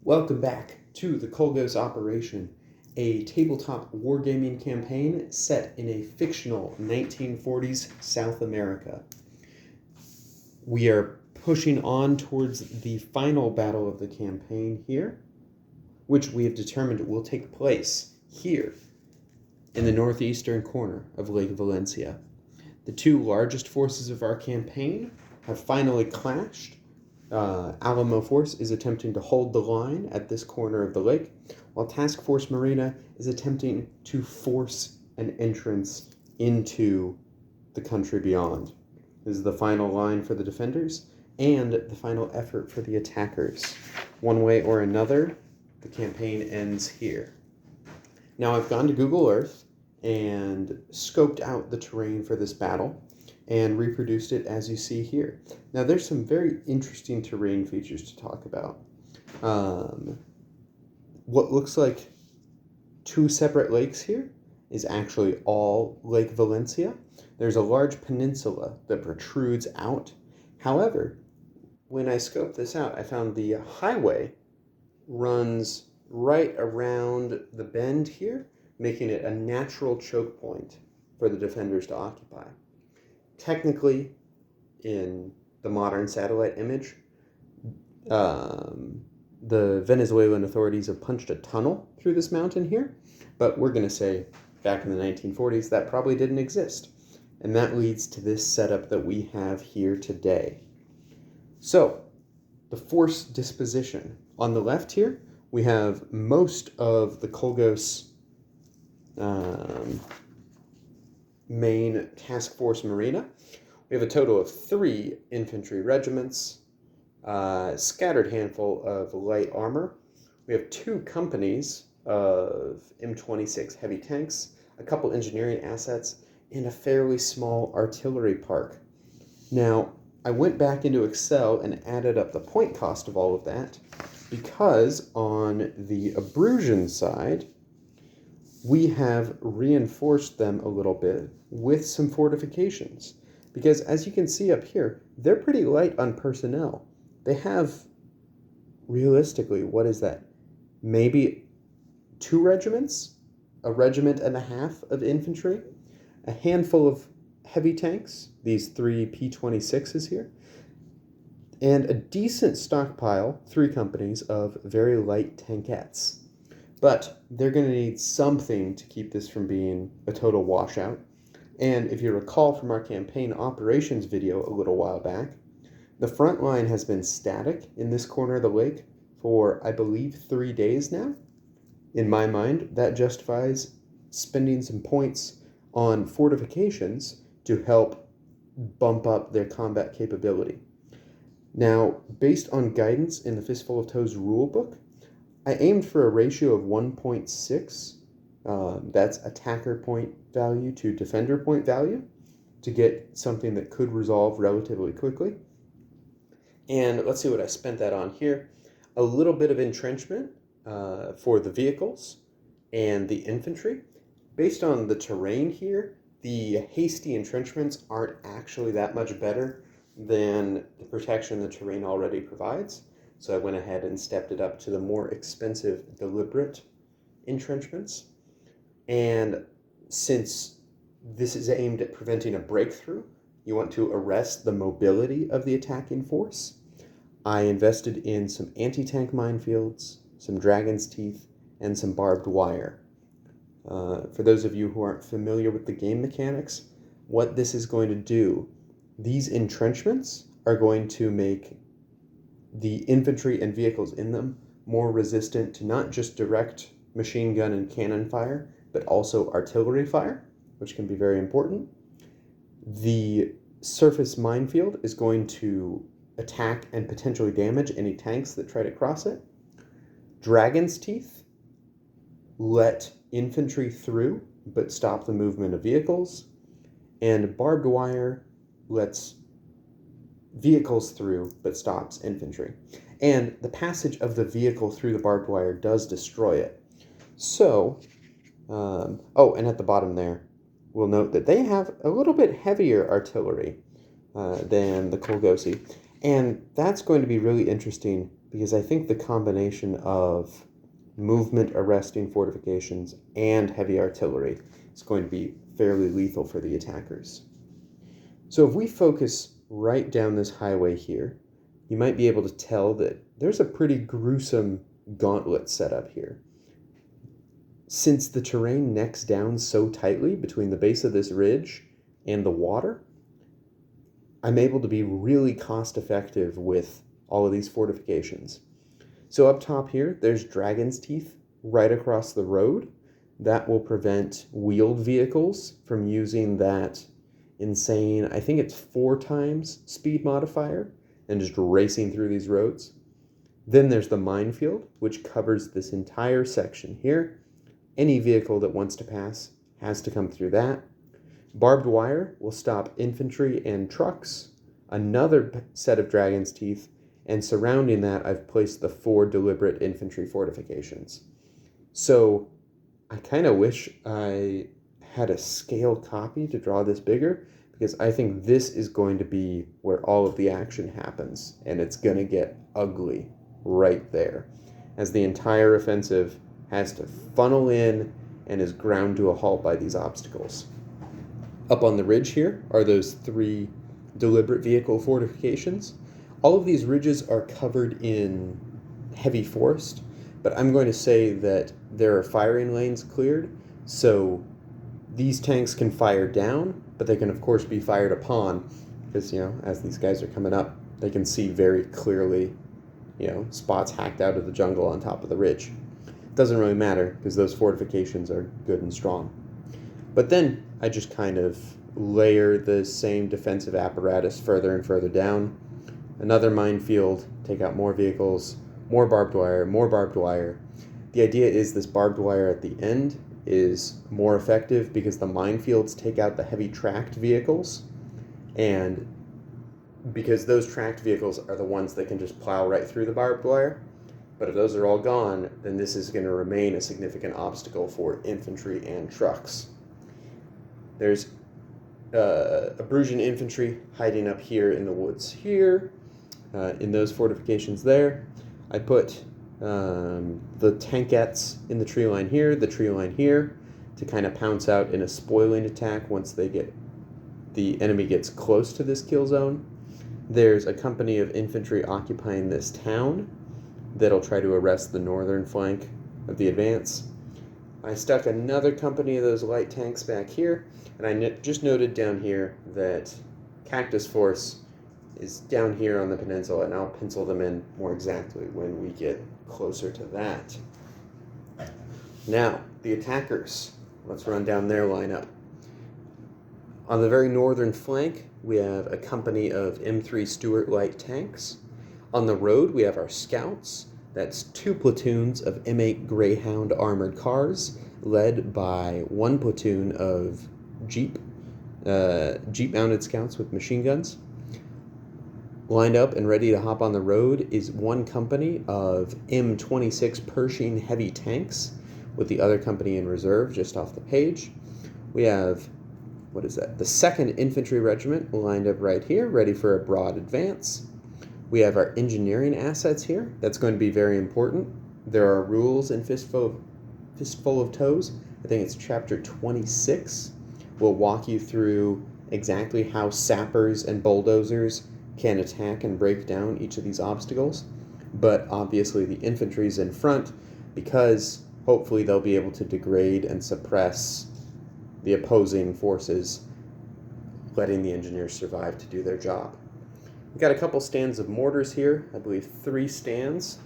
Welcome back to the Colgosi Operation, a tabletop wargaming campaign set in a fictional 1940s South America. We are pushing on towards the final battle of the campaign here, which we have determined will take place here in the northeastern corner of Lake Valencia. The two largest forces of our campaign have finally clashed. Alamo Force is attempting to hold the line at this corner of the lake, while Task Force Marina is attempting to force an entrance into the country beyond. This is the final line for the defenders and the final effort for the attackers. One way or another, the campaign ends here. Now I've gone to Google Earth and scoped out the terrain for this battle and reproduced it as you see here. Now there's some very interesting terrain features to talk about. What looks like two separate lakes here is actually all Lake Valencia. There's a large peninsula that protrudes out. However, when I scoped this out, I found the highway runs right around the bend here, making it a natural choke point for the defenders to occupy. Technically, in the modern satellite image, the Venezuelan authorities have punched a tunnel through this mountain here, but we're going to say back in the 1940s that probably didn't exist. And that leads to this setup that we have here today. So, the force disposition. On the left here, we have most of the Colgosi main task force marina. We have a total of 3 infantry regiments, a scattered handful of light armor. We have 2 companies of M26 heavy tanks, a couple engineering assets, and a fairly small artillery park. Now, I went back into Excel and added up the point cost of all of that, because on the Abrusian side, we have reinforced them a little bit with some fortifications. Because as you can see up here, they're pretty light on personnel. They have, realistically, what is that? Maybe 2 regiments? A regiment and a half of infantry? A handful of heavy tanks, these 3 P26s here, and a decent stockpile, 3 companies, of very light tankettes. But they're going to need something to keep this from being a total washout. And if you recall from our campaign operations video a little while back, the front line has been static in this corner of the lake for, I believe, 3 days now. In my mind, that justifies spending some points on fortifications to help bump up their combat capability. Now, based on guidance in the Fistful of Toes rulebook, I aimed for a ratio of 1.6. That's attacker point value to defender point value to get something that could resolve relatively quickly. And let's see what I spent that on here. A little bit of entrenchment for the vehicles and the infantry. Based on the terrain here, the hasty entrenchments aren't actually that much better than the protection the terrain already provides. So I went ahead and stepped it up to the more expensive, deliberate entrenchments. And since this is aimed at preventing a breakthrough, you want to arrest the mobility of the attacking force, I invested in some anti-tank minefields, some dragon's teeth, and some barbed wire. For those of you who aren't familiar with the game mechanics, what this is going to do, these entrenchments are going to make the infantry and vehicles in them more resistant to not just direct machine gun and cannon fire, but also artillery fire, which can be very important. The surface minefield is going to attack and potentially damage any tanks that try to cross it. Dragon's teeth let infantry through, but stop the movement of vehicles. And barbed wire lets vehicles through, but stops infantry. And the passage of the vehicle through the barbed wire does destroy it. So, and at the bottom there, we'll note that they have a little bit heavier artillery than the Colgosi. And that's going to be really interesting because I think the combination of movement arresting fortifications and heavy artillery is going to be fairly lethal for the attackers. So if we focus right down this highway here, you might be able to tell that there's a pretty gruesome gauntlet set up here. Since the terrain necks down so tightly between the base of this ridge and the water, I'm able to be really cost effective with all of these fortifications. So up top here, there's Dragon's Teeth right across the road. That will prevent wheeled vehicles from using that insane, I think it's 4 times speed modifier, and just racing through these roads. Then there's the minefield, which covers this entire section here. Any vehicle that wants to pass has to come through that. Barbed wire will stop infantry and trucks. Another set of Dragon's Teeth, and surrounding that I've placed the 4 deliberate infantry fortifications. So I kind of wish I had a scale copy to draw this bigger, because I think this is going to be where all of the action happens, and it's going to get ugly right there, as the entire offensive has to funnel in and is ground to a halt by these obstacles. Up on the ridge here are those 3 deliberate vehicle fortifications. All of these ridges are covered in heavy forest, but I'm going to say that there are firing lanes cleared, so these tanks can fire down, but they can of course be fired upon, because, as these guys are coming up, they can see very clearly, spots hacked out of the jungle on top of the ridge. It doesn't really matter, because those fortifications are good and strong. But then I just kind of layer the same defensive apparatus further and further down. Another minefield, take out more vehicles, more barbed wire, more barbed wire. The idea is this barbed wire at the end is more effective because the minefields take out the heavy tracked vehicles, and because those tracked vehicles are the ones that can just plow right through the barbed wire. But if those are all gone, then this is going to remain a significant obstacle for infantry and trucks. There's Abrusian infantry hiding up here in the woods here, in those fortifications there. I put the tankettes in the tree line here, to kind of pounce out in a spoiling attack once the enemy gets close to this kill zone. There's a company of infantry occupying this town that'll try to arrest the northern flank of the advance. I stuck another company of those light tanks back here, and I just noted down here that Cactus Force is down here on the peninsula, and I'll pencil them in more exactly when we get closer to that. Now, the attackers. Let's run down their lineup. On the very northern flank, we have a company of M3 Stuart light tanks. On the road, we have our scouts. That's 2 platoons of M8 Greyhound armored cars, led by 1 platoon of Jeep-mounted scouts with machine guns. Lined up and ready to hop on the road is 1 company of M26 Pershing heavy tanks, with the other company in reserve just off the page. We have, the 2nd Infantry Regiment lined up right here, ready for a broad advance. We have our engineering assets here. That's going to be very important. There are rules in Fistful of Toes. I think it's chapter 26. We'll walk you through exactly how sappers and bulldozers can attack and break down each of these obstacles. But obviously the infantry's in front, because hopefully they'll be able to degrade and suppress the opposing forces, letting the engineers survive to do their job. We've got a couple stands of mortars here, I believe 3 stands.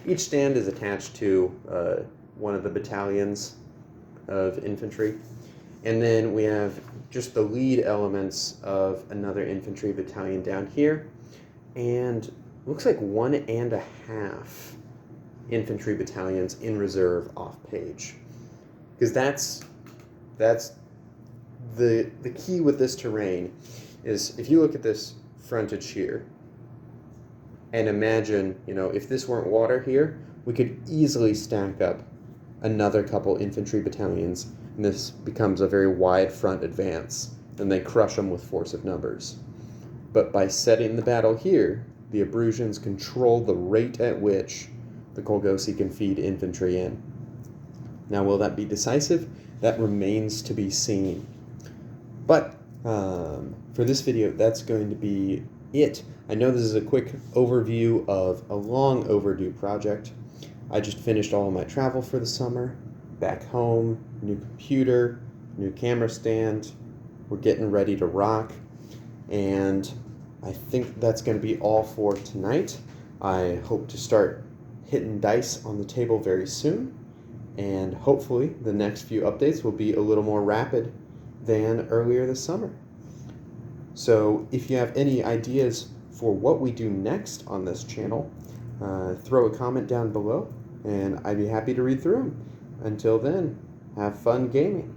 Each stand is attached to one of the battalions of infantry. And then we have just the lead elements of another infantry battalion down here. And looks like 1.5 infantry battalions in reserve off page. Because that's the key with this terrain is, if you look at this frontage here and imagine, if this weren't water here, we could easily stack up another couple infantry battalions, and this becomes a very wide front advance, and they crush them with force of numbers. But by setting the battle here, the Abrusians control the rate at which the Colgosi can feed infantry in. Now, will that be decisive? That remains to be seen. But for this video, that's going to be it. I know this is a quick overview of a long overdue project. I just finished all of my travel for the summer, back home, new computer, new camera stand. We're getting ready to rock, and I think that's going to be all for tonight. I hope to start hitting dice on the table very soon, and hopefully the next few updates will be a little more rapid than earlier this summer. So if you have any ideas for what we do next on this channel, throw a comment down below, and I'd be happy to read through them. Until then, have fun gaming.